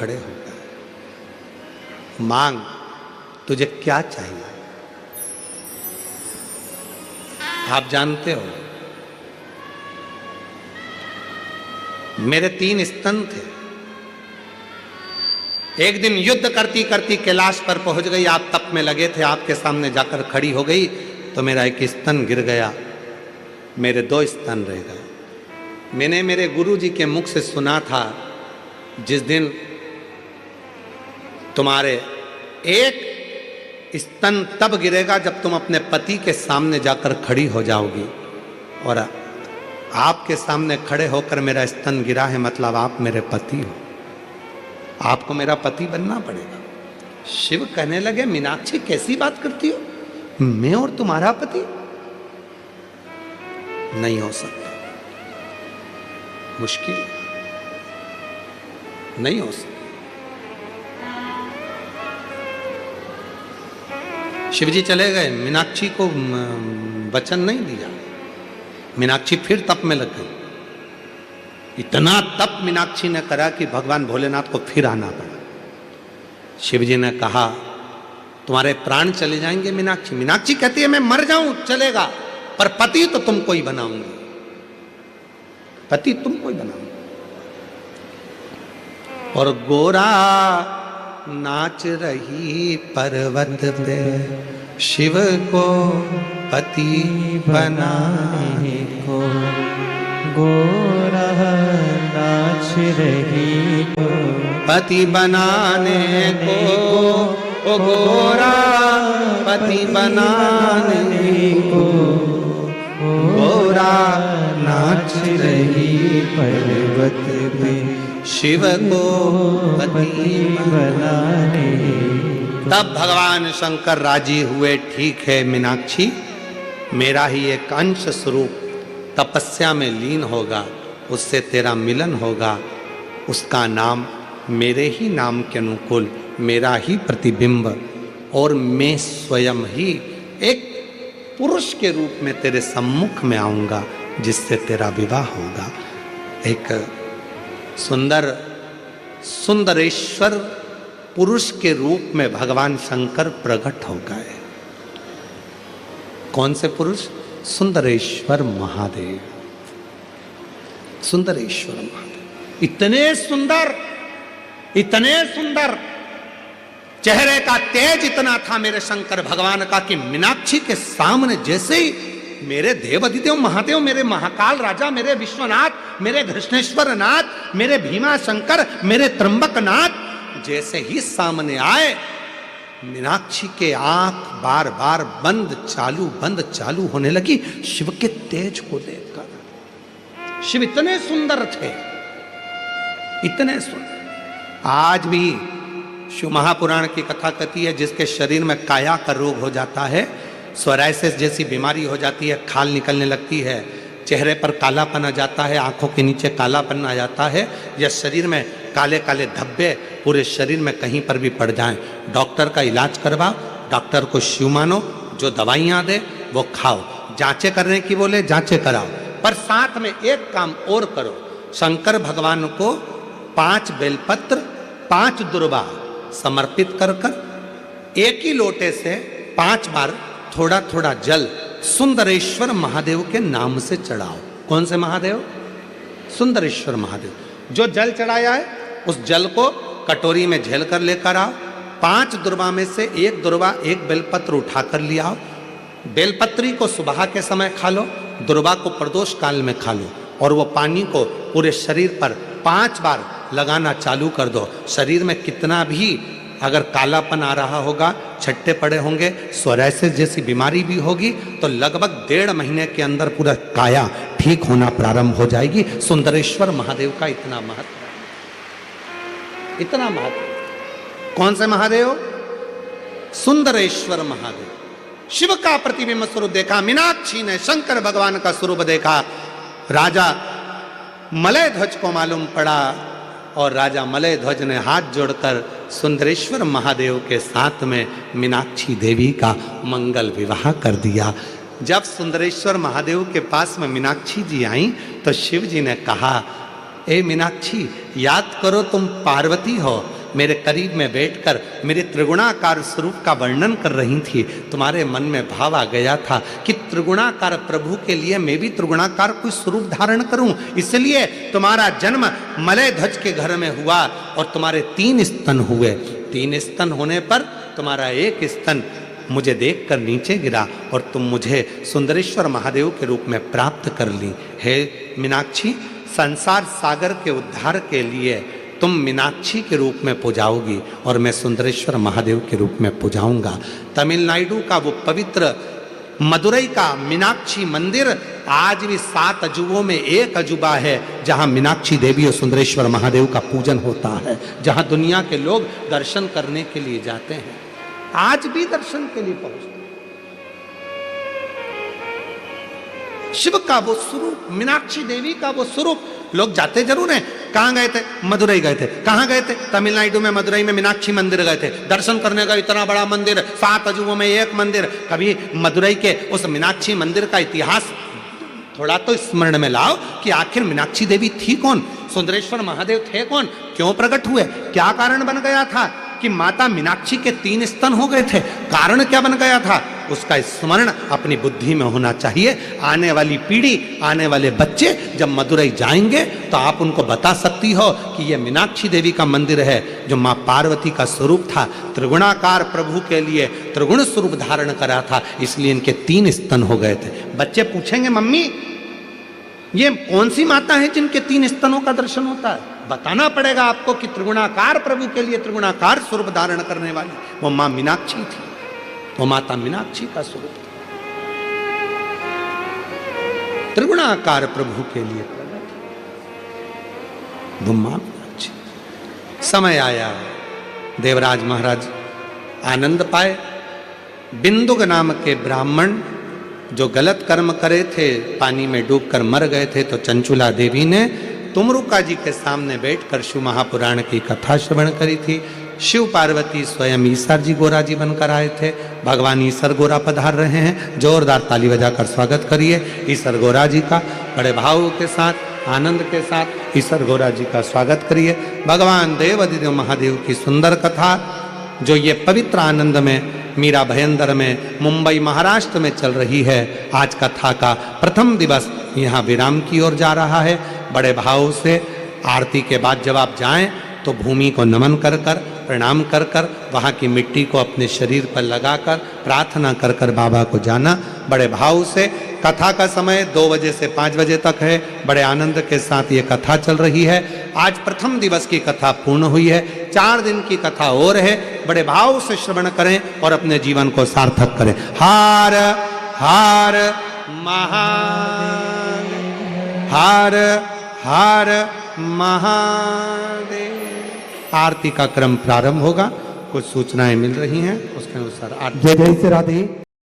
खड़े हो गए। मांग, तुझे क्या चाहिए? आप जानते हो, मेरे 3 स्तन थे। एक दिन युद्ध करती करती कैलाश पर पहुंच गई, आप तप में लगे थे, आपके सामने जाकर खड़ी हो गई तो मेरा एक स्तन गिर गया, मेरे 2 स्तन रह गए। मैंने मेरे गुरु जी के मुख से सुना था, जिस दिन तुम्हारे एक स्तन तब गिरेगा जब तुम अपने पति के सामने जाकर खड़ी हो जाओगी। और आपके सामने खड़े होकर मेरा स्तन गिरा है, मतलब आप मेरे पति हो, आपको मेरा पति बनना पड़ेगा। शिव कहने लगे, मीनाक्षी कैसी बात करती हो, मैं और तुम्हारा पति? नहीं हो सकता, मुश्किल, नहीं हो सकता। शिवजी चले गए, मीनाक्षी को वचन नहीं दिया। मीनाक्षी फिर तप में लग गई। इतना तप मीनाक्षी ने करा कि भगवान भोलेनाथ को फिर आना पड़ा। शिवजी ने कहा, तुम्हारे प्राण चले जाएंगे मीनाक्षी। मीनाक्षी कहती है, मैं मर जाऊं चलेगा, पर पति तो तुमको ही बनाऊंगी, पति तुमको ही बनाऊंगी। और गोरा नाच रही पर्वत पे, शिव को पति बनाने को। गोरा नाच रही को पति बनाने को, ओ गोरा पति बनाने को। गोरा नाच रही पर्वत पे, शिव को पति बनाने। तब भगवान शंकर राजी हुए, ठीक है मीनाक्षी, मेरा ही एक अंश स्वरूप तपस्या में लीन होगा, उससे तेरा मिलन होगा, उसका नाम मेरे ही नाम के अनुकूल, मेरा ही प्रतिबिंब, और मैं स्वयं ही एक पुरुष के रूप में तेरे सम्मुख में आऊंगा, जिससे तेरा विवाह होगा। एक सुंदर सुंदरेश्वर पुरुष के रूप में भगवान शंकर प्रकट हो गए। कौन से पुरुष? सुंदरेश्वर महादेव। सुंदरेश्वर महादेव इतने सुंदर, इतने सुंदर, चेहरे का तेज इतना था मेरे शंकर भगवान का कि मीनाक्षी के सामने जैसे ही मेरे देवाधिदेव महादेव, मेरे महाकाल राजा, मेरे विश्वनाथ, मेरे कृष्णेश्वर नाथ, मेरे भीमा शंकर, मेरे त्र्यंबक नाथ जैसे ही सामने आए, मीनाक्षी के आंख बार बार बंद चालू होने लगी शिव के तेज को देखकर। शिव इतने सुंदर थे, इतने सुंदर। आज भी शिव महापुराण की कथा कहती है, जिसके शरीर में काया का रोग हो जाता है, सोराइसिस जैसी बीमारी हो जाती है, खाल निकलने लगती है, चेहरे पर कालापन आ जाता है, आंखों के नीचे कालापन आ जाता है, या शरीर में काले काले धब्बे पूरे शरीर में कहीं पर भी पड़ जाएं, डॉक्टर का इलाज करवाओ, डॉक्टर को शिव मानो, जो दवाइयाँ दे वो खाओ, जांचें करने की बोले जांचें कराओ, पर साथ में एक काम और करो, शंकर भगवान को 5 बेलपत्र 5 दुर्वा समर्पित कर एक ही लोटे से 5 बार थोड़ा थोड़ा जल सुंदरेश्वर महादेव के नाम से चढ़ाओ। कौन से महादेव? सुंदरेश्वर महादेव। जो जल चढ़ाया है उस जल को कटोरी में झेल कर लेकर आओ, 5 दुर्वा में से 1 दुर्वा 1 बेलपत्र उठाकर ले आओ। बेलपत्री को सुबह के समय खा लो, दुर्वा को प्रदोष काल में खा लो, और वो पानी को पूरे शरीर पर 5 बार लगाना चालू कर दो। शरीर में कितना भी अगर कालापन आ रहा होगा, छट्टे पड़े होंगे, सोराइसिस जैसी बीमारी भी होगी, तो लगभग 1.5 महीने के अंदर पूरा काया ठीक होना प्रारंभ हो जाएगी। सुंदरेश्वर महादेव का इतना महत्व, इतना महत्व। कौन से महादेव? सुंदरेश्वर महादेव। शिव का प्रतिबिंब स्वरूप देखा मीनाक्षी ने, शंकर भगवान का स्वरूप देखा। राजा मलय ध्वज को मालूम पड़ा, और राजा मलय ध्वज ने हाथ जोड़कर सुंदरेश्वर महादेव के साथ में मीनाक्षी देवी का मंगल विवाह कर दिया। जब सुंदरेश्वर महादेव के पास में मीनाक्षी जी आई तो शिव जी ने कहा, ए मीनाक्षी, याद करो तुम पार्वती हो, मेरे करीब में बैठकर मेरे त्रिगुणाकार स्वरूप का वर्णन कर रही थी। तुम्हारे मन में भाव आ गया था कि त्रिगुणाकार प्रभु के लिए मैं भी त्रिगुणाकार कोई स्वरूप धारण करूं, इसलिए तुम्हारा जन्म मलय ध्वज के घर में हुआ और तुम्हारे 3 स्तन हुए। 3 स्तन होने पर तुम्हारा एक स्तन मुझे देखकर नीचे गिरा और तुम मुझे सुंदरेश्वर महादेव के रूप में प्राप्त कर ली। हे मीनाक्षी, संसार सागर के उद्धार के लिए तुम मीनाक्षी के रूप में पूजाओगी और मैं सुंदरेश्वर महादेव के रूप में पूजाऊंगा। तमिलनाडु का वो पवित्र मदुरई का मीनाक्षी मंदिर आज भी 7 अजूबों में एक अजूबा है, जहां मीनाक्षी देवी और सुंदरेश्वर महादेव का पूजन होता है, जहां दुनिया के लोग दर्शन करने के लिए जाते हैं, आज भी दर्शन के लिए पहुंचते हैं। शिव का वो स्वरूप, मीनाक्षी देवी का वो स्वरूप, लोग जाते जरूर हैं। कहां गए थे? मदुरई गए थे। कहां गए थे? तमिलनाडु में मदुरई में मीनाक्षी मंदिर गए थे दर्शन करने का। इतना बड़ा मंदिर, 7 अजूबों में एक मंदिर। कभी मदुरई के उस मीनाक्षी मंदिर का इतिहास थोड़ा तो स्मरण में लाओ कि आखिर मीनाक्षी देवी थी कौन, सुंदरेश्वर महादेव थे कौन, क्यों प्रकट हुए, क्या कारण बन गया था कि माता मीनाक्षी के 3 स्तन हो गए थे, कारण क्या बन गया था, उसका स्मरण अपनी बुद्धि में होना चाहिए। आने वाली पीढ़ी, आने वाले बच्चे जब मदुरई जाएंगे तो आप उनको बता सकती हो कि यह मीनाक्षी देवी का मंदिर है, जो माँ पार्वती का स्वरूप था, त्रिगुणाकार प्रभु के लिए त्रिगुण स्वरूप धारण करा था, इसलिए इनके 3 स्तन हो गए थे। बच्चे पूछेंगे, मम्मी ये कौन सी माता है जिनके 3 स्तनों का दर्शन होता है? बताना पड़ेगा आपको कि त्रिगुणाकार प्रभु के लिए त्रिगुणाकार स्वरूप धारण करने वाली वो मां मीनाक्षी थी, वो माता मीनाक्षी का स्वरूप था। त्रिगुणाकार प्रभु के लिए वो मां मीनाक्षी। समय आया, देवराज महाराज आनंद पाए। बिंदुक नाम के ब्राह्मण जो गलत कर्म करे थे, पानी में डूबकर मर गए थे, तो चंचुला देवी ने तुमरुका जी के सामने बैठकर शिव महापुराण की कथा श्रवण करी थी। शिव पार्वती स्वयं ईसर जी गोरा जी बनकर आए थे। भगवान ईसर गोरा पधार रहे हैं, जोरदार ताली बजाकर स्वागत करिए ईसर गोरा जी का। बड़े भाव के साथ, आनंद के साथ ईसर गोरा जी का स्वागत करिए। भगवान देवाधिदेव महादेव की सुंदर कथा जो ये पवित्र आनंद में मीरा भयंदर में मुंबई महाराष्ट्र में चल रही है, आज कथा का प्रथम दिवस यहाँ विराम की ओर जा रहा है। बड़े भाव से आरती के बाद जब आप जाएं तो भूमि को नमन कर कर, प्रणाम कर कर, वहाँ की मिट्टी को अपने शरीर पर लगाकर प्रार्थना कर कर बाबा को जाना। बड़े भाव से कथा का समय 2 बजे से 5 बजे तक है। बड़े आनंद के साथ ये कथा चल रही है। आज प्रथम दिवस की कथा पूर्ण हुई है, 4 दिन की कथा और है। बड़े भाव से श्रवण करें और अपने जीवन को सार्थक करें। हार हार महादेव, हार हार महादेव। आरती का क्रम प्रारंभ होगा, कुछ सूचनाएं मिल रही हैं, उसके अनुसार आरती। जय जय से राधे।